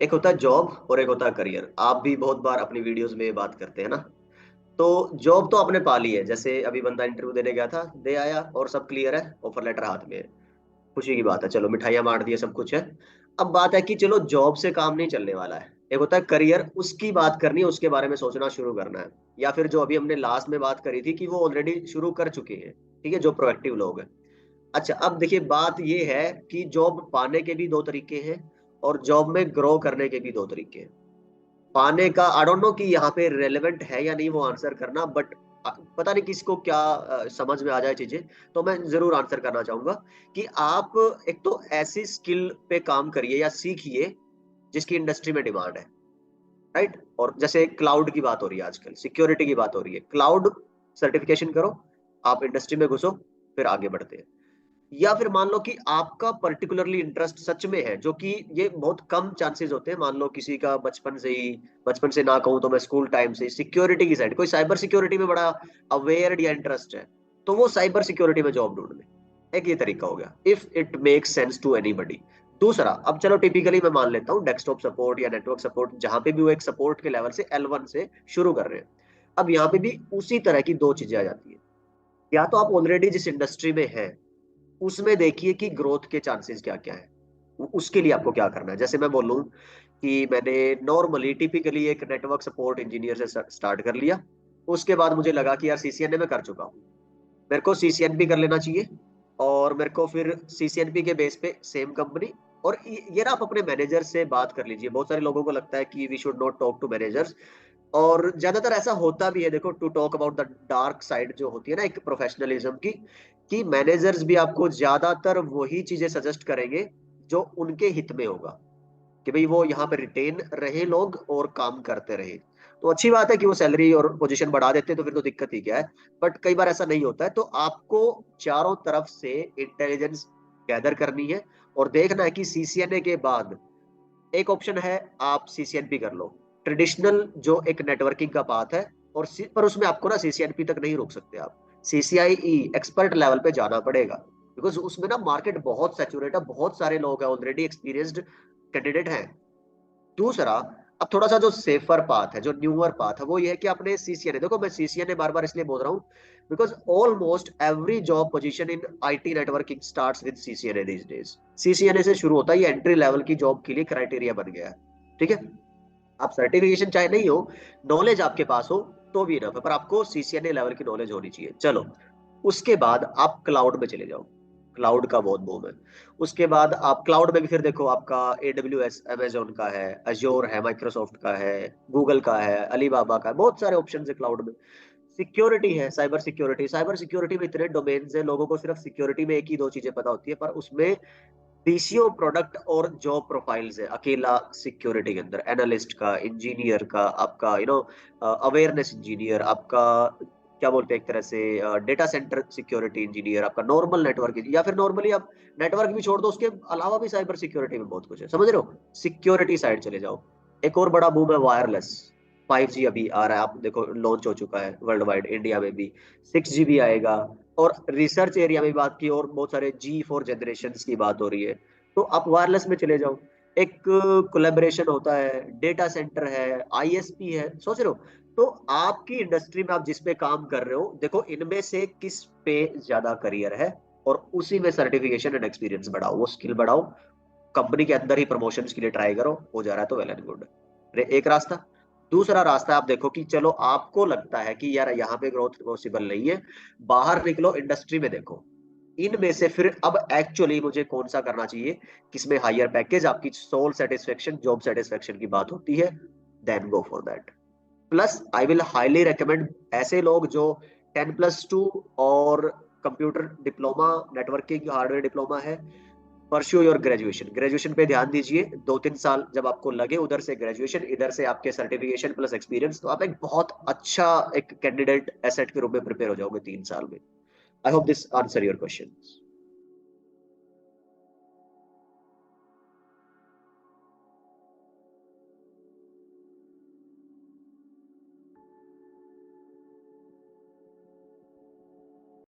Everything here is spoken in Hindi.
एक होता है जॉब और एक होता है करियर। आप भी बहुत बार अपनी वीडियोस में ये बात करते हैं ना। तो जॉब तो आपने पा ली है, जैसे अभी बंदा इंटरव्यू देने गया था, दे आया और सब क्लियर है, ऑफर लेटर हाथ में है, खुशी की बात है, चलो मिठाइयाँ बांट दी है, सब कुछ है। अब बात है कि चलो जॉब से काम नहीं चलने वाला है, एक होता है करियर, उसकी बात करनी है, उसके बारे में सोचना शुरू करना है। या फिर जो अभी हमने लास्ट में बात करी थी कि वो ऑलरेडी शुरू कर चुके हैं, ठीक है, जो प्रोएक्टिव लोग हैं। अच्छा, अब देखिए बात ये है कि जॉब पाने के भी दो तरीके हैं और जॉब में ग्रो करने के भी दो तरीके हैं। पाने का आई डोंट नो कि यहाँ पे रेलेवेंट है या नहीं वो आंसर करना, बट पता नहीं किसको क्या समझ में आ जाए चीजें। तो मैं जरूर आंसर करना चाहूंगा कि आप एक तो ऐसी स्किल पे काम करिए या सीखिए जिसकी इंडस्ट्री में डिमांड है, राइट। और जैसे क्लाउड की बात हो रही है आजकल, सिक्योरिटी की बात हो रही है, क्लाउड सर्टिफिकेशन करो, आप इंडस्ट्री में घुसो, फिर आगे बढ़ते हैं। या फिर मान लो कि आपका पर्टिकुलरली इंटरेस्ट सच में है, जो कि ये बहुत कम चांसेस होते हैं, मान लो किसी का बचपन से ही, बचपन से ना कहूं तो मैं स्कूल टाइम से सिक्योरिटी की साइड, कोई साइबर सिक्योरिटी में बड़ा अवेयर या इंटरेस्ट है, तो वो साइबर सिक्योरिटी में जॉब ढूंढ ले। एक ये तरीका हो गया, if it makes sense to anybody. दूसरा, अब चलो टिपिकली मैं मान लेता हूँ डेस्कटॉप सपोर्ट या नेटवर्क सपोर्ट, जहां पे भी वो एक सपोर्ट के लेवल से L1 से शुरू कर रहे हैं। अब यहाँ पे भी उसी तरह की दो चीजें आ जाती है। या तो आप ऑलरेडी जिस इंडस्ट्री में हैं उसमें देखिए कि ग्रोथ के चांसेस क्या क्या है, उसके लिए आपको क्या करना है। जैसे मैं बोलूं कि मैंने नॉर्मली टिपिकली एक नेटवर्क सपोर्ट इंजीनियर से स्टार्ट कर लिया, उसके बाद मुझे लगा कि यार सीसीएनए में कर चुका हूँ, मेरे को सीसीएनपी कर लेना चाहिए, और मेरे को फिर सीसीएनपी के बेस पे सेम कंपनी। और ये ना आप अपने मैनेजर से बात कर लीजिए, बहुत सारे लोगों को लगता है कि we should not talk to managers, और ज्यादातर ऐसा होता भी है। देखो, to talk about the dark side जो होती है ना एक प्रोफेशनलिज्म की, कि मैनेजर्स भी आपको ज्यादातर वही चीजें सजेस्ट करेंगे जो उनके हित में होगा, कि भाई वो यहाँ पे रिटेन रहे लोग और काम करते रहे। तो अच्छी बात है कि वो सैलरी और पोजीशन बढ़ा देते हैं, तो फिर तो दिक्कत ही क्या है। बट कई बार ऐसा नहीं होता है, तो आपको चारों तरफ से इंटेलिजेंस गैदर करनी है और देखना है कि सीसीएनए के बाद एक ऑप्शन है, आप सीसीएनपी कर लो, ट्रेडिशनल जो एक नेटवर्किंग का पाथ है। और पर उसमें आपको ना सीसीएनपी तक नहीं रोक सकते, आप सीसीआईई एक्सपर्ट लेवल पे जाना पड़ेगा, बिकॉज उसमें ना मार्केट बहुत सैचुरेट है, बहुत सारे लोग हैं ऑलरेडी एक्सपीरियंस्ड कैंडिडेट हैं। दूसरा, अब थोड़ा सा जो सेफर पाथ है, जो न्यूअर पाथ है, वो ये है कि आपने सीसीएनए, देखो मैं सीसीएनए बार बार इसलिए बोल रहा हूँ because almost every job position in IT networking starts with CCNA these days. CCNA से शुरू होता है, ये एंट्री लेवल की जॉब के लिए क्राइटेरिया बन गया है, ठीक है। आप सर्टिफिकेशन चाहे नहीं हो, नॉलेज आपके पास हो तो भी इनफ है, पर आपको सीसीएनए लेवल की नॉलेज होनी चाहिए। चलो, उसके बाद आप क्लाउड में चले जाओ, क्लाउड का बहुत बूम है। उसके बाद आप क्लाउड में भी फिर देखो, आपका AWS अमेजोन का है, अज्योर है, माइक्रोसॉफ्ट का है, गूगल का है, अलीबाबा का है, बहुत सारे ऑप्शन है क्लाउड में। सिक्योरिटी है, साइबर सिक्योरिटी, साइबर सिक्योरिटी में इतने डोमेन्स है, लोगों को सिर्फ सिक्योरिटी में एक ही दो चीजें पता होती है, पर उसमें पीसीओ प्रोडक्ट और जॉब प्रोफाइल्स है अकेला सिक्योरिटी के अंदर, एनालिस्ट का, इंजीनियर का, आपका अवेयरनेस इंजीनियर, आपका क्या बोलते हैं एक तरह से डेटा सेंटर सिक्योरिटी इंजीनियर, आपका नॉर्मल नेटवर्क, या फिर नॉर्मली आप नेटवर्क भी छोड़ दो, उसके अलावा भी साइबर सिक्योरिटी में बहुत कुछ है, समझ रहे हो। सिक्योरिटी साइड चले जाओ। एक और बड़ा बूम है वायरलेस, 5G अभी आ रहा है, आप देखो लॉन्च हो चुका है वर्ल्ड वाइड, इंडिया में भी 6G भी आएगा। और रिसर्च एरिया में बात की, और बहुत सारे G4 जनरेशन की बात हो रही है, तो आप वायरलेस में चले जाओ। एक कोलेबोरेशन होता है, डेटा सेंटर है, आईएसपी है, सोच रहे हो। तो आपकी इंडस्ट्री में आप जिस पे काम कर रहे हो, देखो इनमें से किस पे ज्यादा करियर है, और उसी में सर्टिफिकेशन एंड एक्सपीरियंस बढ़ाओ, वो स्किल बढ़ाओ, कंपनी के अंदर ही प्रमोशंस के लिए ट्राई करो, हो जा रहा है तो वेल एंड गुड। एक रास्ता। दूसरा रास्ता आप देखो कि चलो आपको लगता है कि यार यहाँ पे ग्रोथ पॉसिबल नहीं है, बाहर निकलो, इंडस्ट्री में देखो इनमें से फिर अब एक्चुअली मुझे कौन सा करना चाहिए, किसमें हायर पैकेज, आपकी सोल सेटिस्फेक्शन, जॉब सेटिस्फेक्शन की बात होती है, then go for that. Plus I will highly recommend ऐसे लोग जो 10+2 और computer diploma, networking hardware diploma है, परस्यू योर ग्रेजुएशन, ग्रेजुएशन पे ध्यान दीजिए। 2-3 साल जब आपको लगे, उधर से ग्रेजुएशन, इधर से आपके सर्टिफिकेशन प्लस एक्सपीरियंस, तो आप एक बहुत अच्छा एक कैंडिडेट एसेट के रूप में प्रिपेयर हो जाओगे 3 साल में। I hope this answer your question.